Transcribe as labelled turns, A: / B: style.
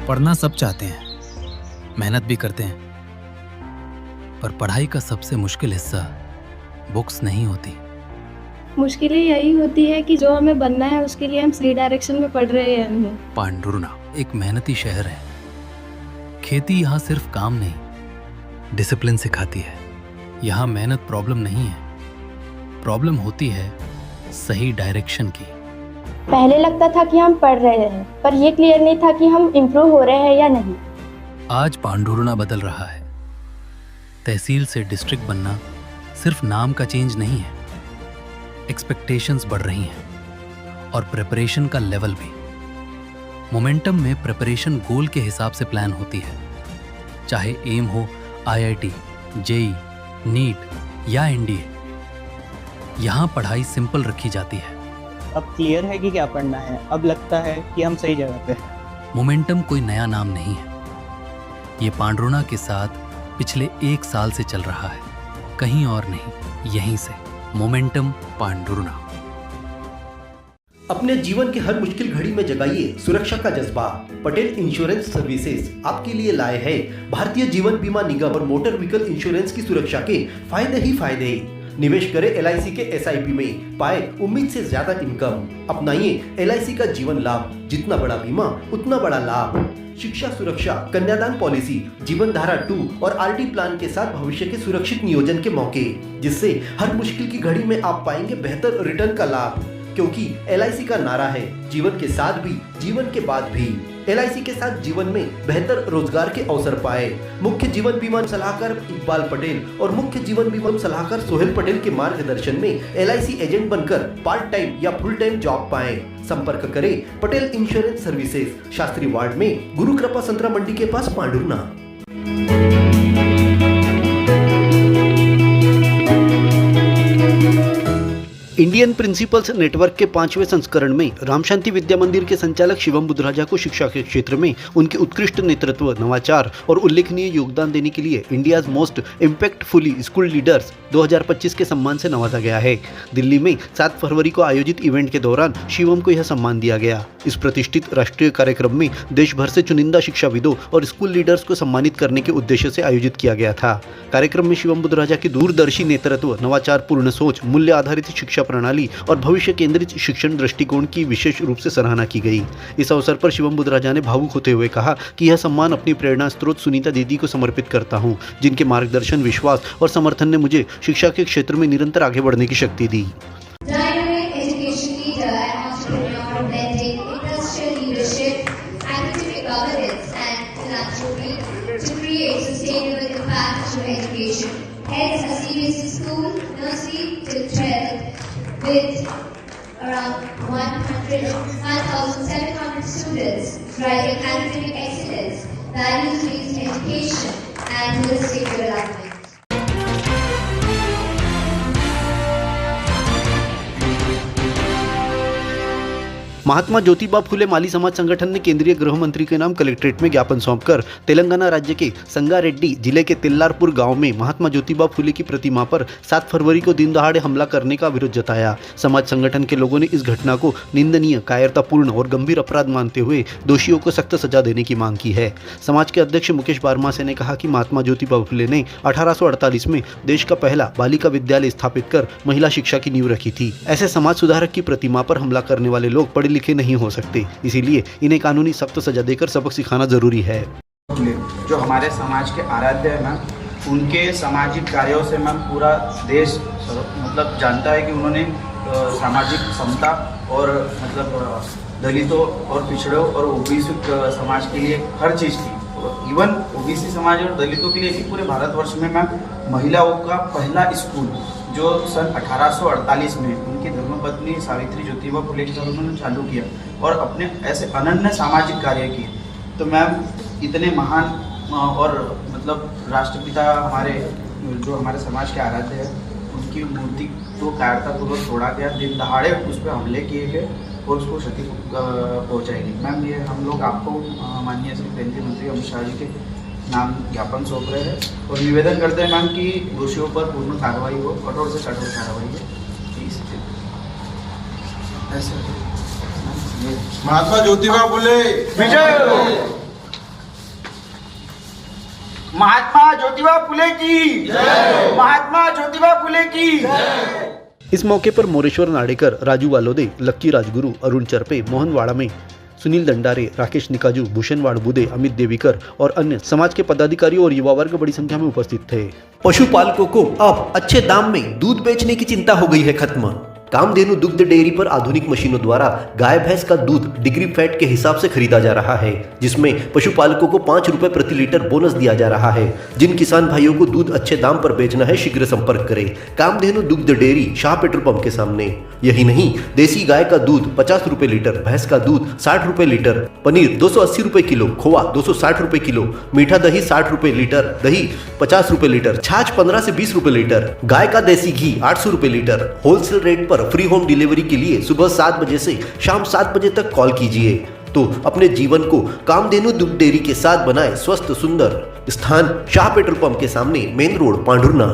A: पढ़ना सब चाहते हैं, मेहनत भी करते हैं, पर पढ़ाई का सबसे मुश्किल हिस्सा बुक्स नहीं होती।
B: मुश्किलें यही होती है कि जो हमें बनना है उसके लिए हम सही डायरेक्शन में पढ़ रहे हैं या नहीं।
A: पांडुरना एक मेहनती शहर है। खेती यहाँ सिर्फ काम नहीं, डिसिप्लिन सिखाती है। यहाँ मेहनत प्रॉब्लम नहीं है, प्रॉब्लम होती है सही डायरेक्शन की।
C: पहले लगता था कि हम पढ़ रहे हैं, पर यह क्लियर नहीं था कि हम इम्प्रूव हो रहे हैं या नहीं।
A: आज पांडुरना बदल रहा है। तहसील से डिस्ट्रिक्ट बनना सिर्फ नाम का चेंज नहीं है, एक्सपेक्टेशंस बढ़ रही हैं और प्रिपरेशन का लेवल भी। मोमेंटम में प्रिपरेशन गोल के हिसाब से प्लान होती है, चाहे एम हो IIT, JEE, नीट या NDA। यहाँ पढ़ाई सिंपल रखी जाती है।
D: अब क्लियर है कि क्या पढ़ना है, अब लगता है कि हम सही जगह पे हैं।
A: मोमेंटम कोई नया नाम नहीं है, ये पांडुरना के साथ पिछले 1 साल से चल रहा है, कहीं और नहीं, यहीं से। मोमेंटम पांडुरना।
E: अपने जीवन के हर मुश्किल घड़ी में जगाइए सुरक्षा का जज्बा। पटेल इंश्योरेंस सर्विसेज आपके लिए लाए हैं भारतीय जीवन बीमा निगम और मोटर व्हीकल इंश्योरेंस की सुरक्षा के फायदे ही फायदे। निवेश करें LIC के SIP में, पाए उम्मीद से ज्यादा इनकम। अपनाइए LIC का जीवन लाभ, जितना बड़ा बीमा उतना बड़ा लाभ। शिक्षा सुरक्षा, कन्यादान पॉलिसी, जीवन धारा 2 और RD प्लान के साथ भविष्य के सुरक्षित नियोजन के मौके, जिससे हर मुश्किल की घड़ी में आप पाएंगे बेहतर रिटर्न का लाभ। क्योंकि LIC का नारा है जीवन के साथ भी जीवन के बाद भी। LIC के साथ जीवन में बेहतर रोजगार के अवसर पाए। मुख्य जीवन बीमा सलाहकार इकबाल पटेल और मुख्य जीवन बीमा सलाहकार सोहेल पटेल के मार्गदर्शन में LIC एजेंट बनकर पार्ट टाइम या फुल टाइम जॉब पाएं। संपर्क करें Patel insurance services, Shastri ward में, गुरु कृपा संतरा मंडी के पास, पांडुरना।
F: इंडियन प्रिंसिपल्स नेटवर्क के 5वें संस्करण में राम शांति विद्या मंदिर के संचालक शिवम बुद्धराजा को शिक्षा के क्षेत्र में उनके उत्कृष्ट नेतृत्व, नवाचार और उल्लेखनीय योगदान देने के लिए India's most impactfully school leaders 2025 के सम्मान से नवाजा गया है। दिल्ली में 7 फरवरी को आयोजित इवेंट के दौरान शिवम को यह सम्मान दिया गया। इस प्रतिष्ठित राष्ट्रीय कार्यक्रम में देश भर से चुनिंदा शिक्षाविदों और स्कूल लीडर्स को सम्मानित करने के उद्देश्य से आयोजित किया गया था। कार्यक्रम में शिवम बुद्धराजा की दूरदर्शी नेतृत्व, नवाचारपूर्ण सोच, मूल्य आधारित शिक्षा प्रणाली और भविष्य केंद्रित शिक्षण दृष्टिकोण की विशेष रूप से सराहना की गई। इस अवसर पर शिवम बुद्धराजा ने भावुक होते हुए कहा कि यह सम्मान अपनी प्रेरणा स्रोत सुनीता दीदी को समर्पित करता हूं, जिनके मार्गदर्शन, विश्वास और समर्थन ने मुझे शिक्षा के क्षेत्र में निरंतर आगे बढ़ने की शक्ति दी।
G: Heads a CBSE school, nursery till 12th, with around 1,700 students, driving academic excellence, values-based education, and holistic development.
F: Mahatma Jyotiba Phule माली समाज संगठन ने केंद्रीय गृह मंत्री के नाम कलेक्ट्रेट में ज्ञापन सौंपकर तेलंगाना राज्य के संगारेड्डी जिले के तेल्लारपुर गांव में महात्मा ज्योतिबा फुले की प्रतिमा पर 7 फरवरी को दिन दहाड़े हमला करने का विरोध जताया। समाज संगठन के लोगों ने इस घटना को निंदनीय, कायरतापूर्ण और गंभीर अपराध मानते हुए दोषियों को सख्त सजा देने की मांग की है। समाज के अध्यक्ष मुकेश बारमासे ने कहा कि महात्मा ज्योतिबा फुले ने 1848 में देश का पहला बालिका विद्यालय स्थापित कर महिला शिक्षा की नींव रखी थी। ऐसे समाज सुधारक की प्रतिमा पर हमला करने वाले लोग पढ़े लिखे नहीं हो सकते, इसीलिए इन्हें कानूनी सख्त सजा देकर सबक सिखाना जरूरी है।
H: जो हमारे समाज के आराध्य है मैम, उनके सामाजिक कार्यों से मैम पूरा देश मतलब जानता है कि उन्होंने सामाजिक समता और मतलब दलितों और पिछड़ों और ओबीसी समाज के लिए हर चीज़ की, इवन ओबीसी समाज और दलितों के लिए भी पूरे भारतवर्ष में मैम महिलाओं का पहला स्कूल जो सन 1848 में उनकी धर्मपत्नी सावित्री ज्योतिबा फुले के साथ उन्होंने चालू किया और अपने ऐसे अनन्य सामाजिक कार्य किए। तो मैम इतने महान और मतलब राष्ट्रपिता हमारे जो हमारे समाज के आराध्य है, उनकी मूर्ति को कायरतापूर्वक तोड़ा गया, दिन दहाड़े उस पर हमले किए गए और उसको क्षति पहुँचाई गई। मैम ये हम लोग आपको माननीय श्री केंद्रीय मंत्री अमित शाह जी के नाम ज्ञापन सौंप रहे हैं और निवेदन करते हैं मैम कि दोषियों पर पूर्ण कार्रवाई हो, कठोर से कठोर कार्रवाई हो।
I: महात्मा ज्योतिबा फुले विजय।
H: महात्मा ज्योतिबा फुले की जय, महात्मा ज्योतिबा फुले की जय।
F: इस मौके पर मोरेश्वर नाडेकर, राजू वालोदे, लक्की राजगुरु, अरुण चरपे, मोहन वाड़ामे, सुनील दंडारे, राकेश निकाजू, भूषण वाड़बुदे, अमित देवीकर और अन्य समाज के पदाधिकारी और युवा वर्ग बड़ी संख्या में उपस्थित थे।
E: पशुपालकों को अब अच्छे दाम में दूध बेचने की चिंता हो गई है खत्म। कामधेनु दुग्ध डेयरी पर आधुनिक मशीनों द्वारा गाय भैंस का दूध डिग्री फैट के हिसाब से खरीदा जा रहा है, जिसमें पशुपालकों को 5 रुपए प्रति लीटर बोनस दिया जा रहा है। जिन किसान भाइयों को दूध अच्छे दाम पर बेचना है, शीघ्र संपर्क करें कामधेनु दुग्ध डेयरी, शाह पेट्रोल पंप के सामने। यही नहीं, देसी गाय का दूध 50 रुपए लीटर, भैंस का दूध 60 रुपए लीटर, पनीर 280 रुपए किलो, खोआ 260 रुपए किलो, मीठा दही 60 रुपए लीटर, दही 50 रुपए लीटर, छाछ 15 से 20 रुपए लीटर, गाय का देसी घी 800 रुपए लीटर। होलसेल रेट पर फ्री होम डिलीवरी के लिए सुबह 7 बजे से शाम 7 बजे तक कॉल कीजिए। तो अपने जीवन को कामधेनु दुग्ध डेयरी के साथ बनाए स्वस्थ सुंदर। स्थान शाह पेट्रोल पंप के सामने, मेन रोड, पांडुरना।